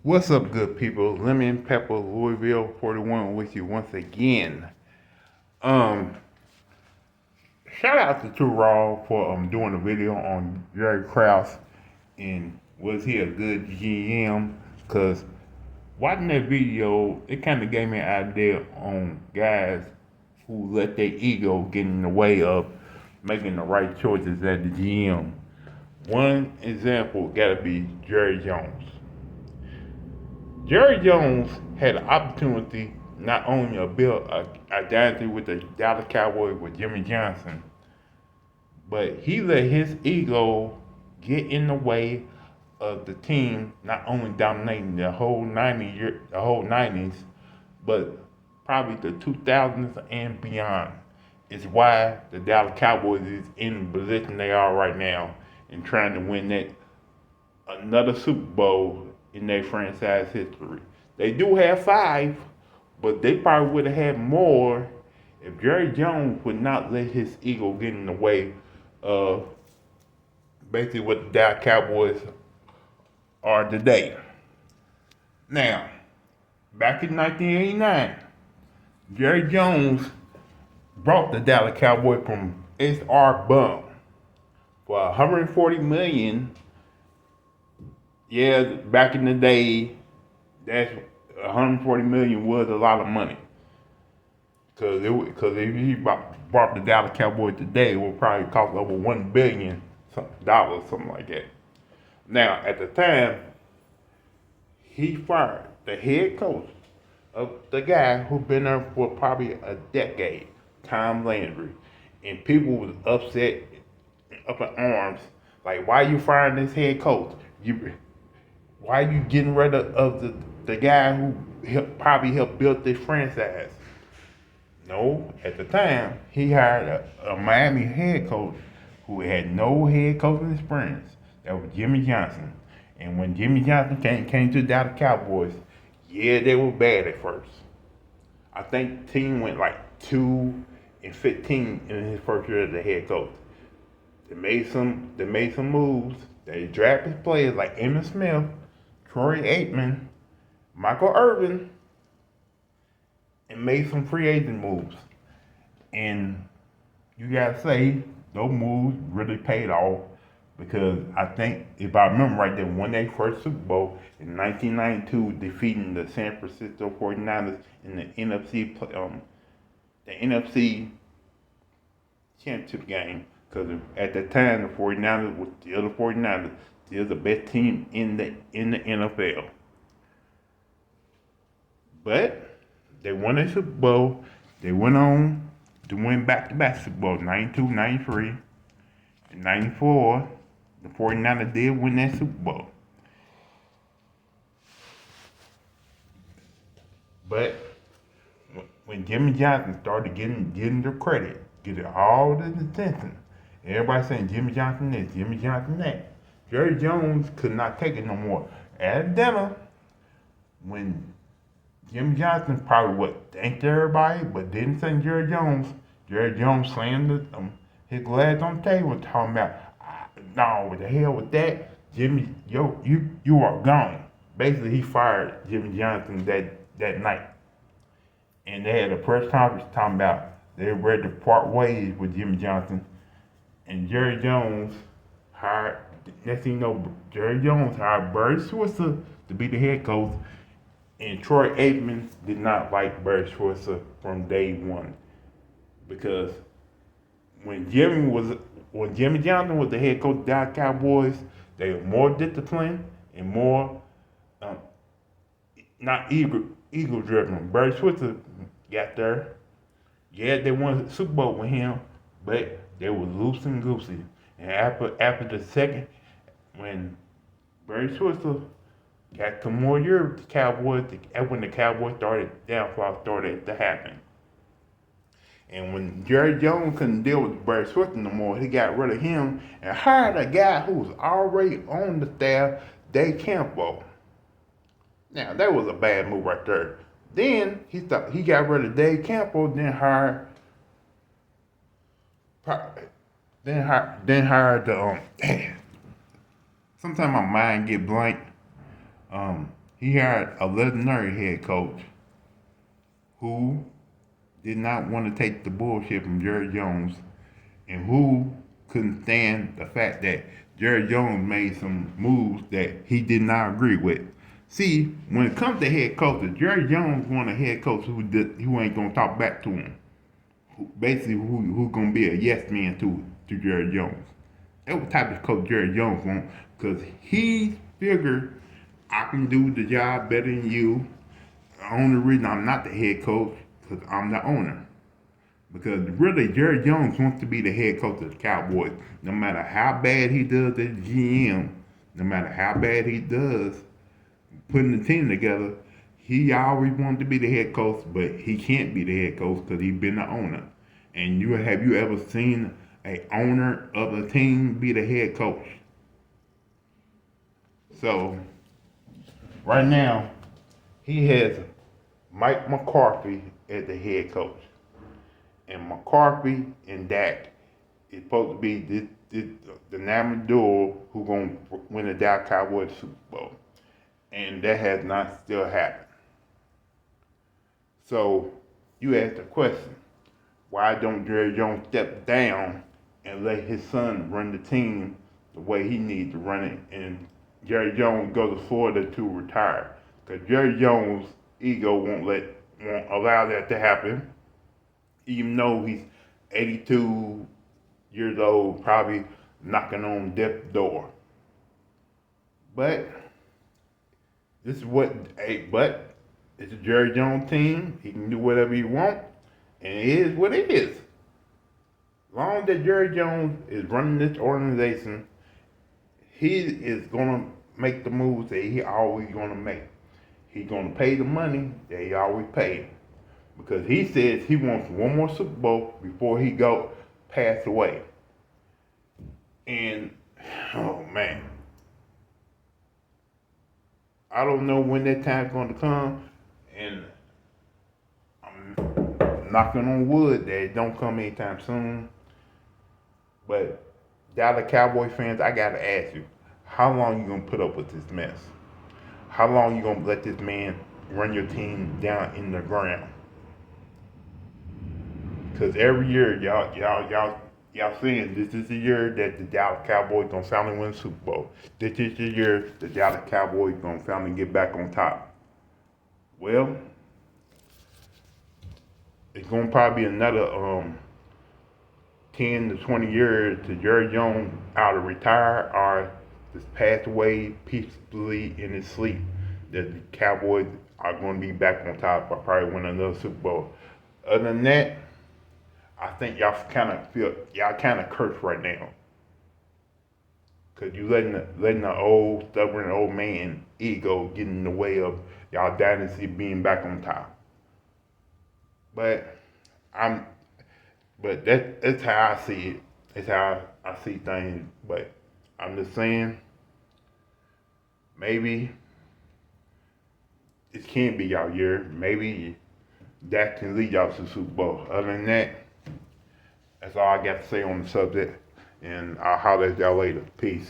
What's up, good people? Lemon Pepper Louisville 41 with you once again. Um, Shout out to Too Raw for doing a video on Jerry Krause and was he a good GM? Cause watching that video, it kind of gave me an idea on guys who let their ego get in the way of making the right choices at the GM. One example gotta be Jerry Jones. Jerry Jones had an opportunity not only to build a dynasty with the Dallas Cowboys with Jimmy Johnson, but he let his ego get in the way of the team not only dominating the whole 90s, but probably the 2000s and beyond. Is why the Dallas Cowboys is in the position they are right now and trying to win that another Super Bowl in their franchise history. They do have five, but they probably would have had more if Jerry Jones would not let his ego get in the way of basically what the Dallas Cowboys are today. Now, back in 1989, Jerry Jones brought the Dallas Cowboys from SR Bum for 140 million. Yeah, back in the day, that's 140 million was a lot of money. Because if he bought the Dallas Cowboys today, it would probably cost over $1 billion, something like that. Now, at the time, he fired the head coach of the guy who been there for probably a decade, Tom Landry, and people was upset, up in arms, like, why are you firing this head coach? Why are you getting rid of the guy who probably helped build this franchise? No, at the time, he hired a Miami head coach who had no head coaching experience. That was Jimmy Johnson. And when Jimmy Johnson came to the Dallas Cowboys, yeah, they were bad at first. I think the team went like 2-15 in his first year as the head coach. They made some moves. They drafted players like Emmitt Smith, Troy Aikman, Michael Irvin, and made some free agent moves. And you gotta say those moves really paid off because I think if I remember right, they won their first Super Bowl in 1992, defeating the San Francisco 49ers in the NFC championship game. Because at that time, the 49ers was still the 49ers, still the best team in the NFL. But they won a Super Bowl. They went on to win back-to-back Super Bowls, 92, 93, and 94. The 49ers did win that Super Bowl. But when Jimmy Johnson started getting the credit, getting all the attention, everybody saying Jimmy Johnson this, Jimmy Johnson that. Jerry Jones could not take it no more. At dinner, when Jimmy Johnson probably thanked everybody, but didn't thank Jerry Jones. Jerry Jones slammed his glass on the table, talking about, no, what the hell with that? Jimmy, you are gone. Basically, he fired Jimmy Johnson that night, and they had a press conference talking about they were ready to part ways with Jimmy Johnson, and Jerry Jones hired. Next thing you know, Jerry Jones hired Barry Switzer to be the head coach. And Troy Aikman did not like Barry Switzer from day one because when Jimmy Johnson was the head coach of the Dallas Cowboys, they were more disciplined and more not ego driven. Barry Switzer got there. Yeah, they won the Super Bowl with him, but they were loose and goosey. And after the second, when Barry Switzer got some more years with the Cowboys, when the Cowboys downfall started to happen. And when Jerry Jones couldn't deal with Barry Switzer no more, he got rid of him and hired a guy who was already on the staff, Dave Campbell. Now that was a bad move right there. Then he got rid of Dave Campbell, then hired the sometimes my mind get blank. he hired a legendary head coach who did not want to take the bullshit from Jerry Jones and who couldn't stand the fact that Jerry Jones made some moves that he did not agree with. See, when it comes to head coaches, Jerry Jones want a head coach who ain't gonna talk back to him. Basically, who gonna be a yes man to Jerry Jones. That's what type of coach Jerry Jones want, because he figured I can do the job better than you. The only reason I'm not the head coach because I'm the owner. Because really, Jerry Jones wants to be the head coach of the Cowboys. No matter how bad he does as GM, no matter how bad he does putting the team together, he always wanted to be the head coach, but he can't be the head coach because he's been the owner. And have you ever seen a owner of a team be the head coach? So right now, he has Mike McCarthy as the head coach. And McCarthy and Dak is supposed to be the dynamic duo who gonna win the Dallas Cowboys Super Bowl, and that has not still happened. So you ask the question: why don't Jerry Jones step down and let his son run the team the way he needs to run it, and Jerry Jones go to Florida to retire? Because Jerry Jones' ego won't allow that to happen. Even though he's 82 years old, probably knocking on death's door. But this is but it's a Jerry Jones team. He can do whatever he wants, and it is what it is. As long as Jerry Jones is running this organization, he is gonna make the moves that he always gonna make. He's gonna pay the money that he always paid. Because he says he wants one more Super Bowl before he pass away. And oh man, I don't know when that time's going to come, and I'm knocking on wood that it don't come anytime soon. But Dallas Cowboy fans, I gotta ask you, how long you gonna put up with this mess? How long you gonna let this man run your team down in the ground? Because every year, y'all saying this is the year that the Dallas Cowboys gonna finally win the Super Bowl. This is the year the Dallas Cowboys gonna finally get back on top. Well, it's gonna probably be another 10 to 20 years to Jerry Jones either retire or just pass away peacefully in his sleep. That the Cowboys are gonna be back on top or probably win another Super Bowl. Other than that, I think y'all kind of cursed right now, cause you letting the old stubborn old man ego get in the way of y'all dynasty being back on top. But that's how I see it. It's how I see things. But I'm just saying, maybe it can be y'all year. Maybe that can lead y'all to the Super Bowl. Other than that, that's all I got to say on the subject, and I'll holler at y'all later. Peace.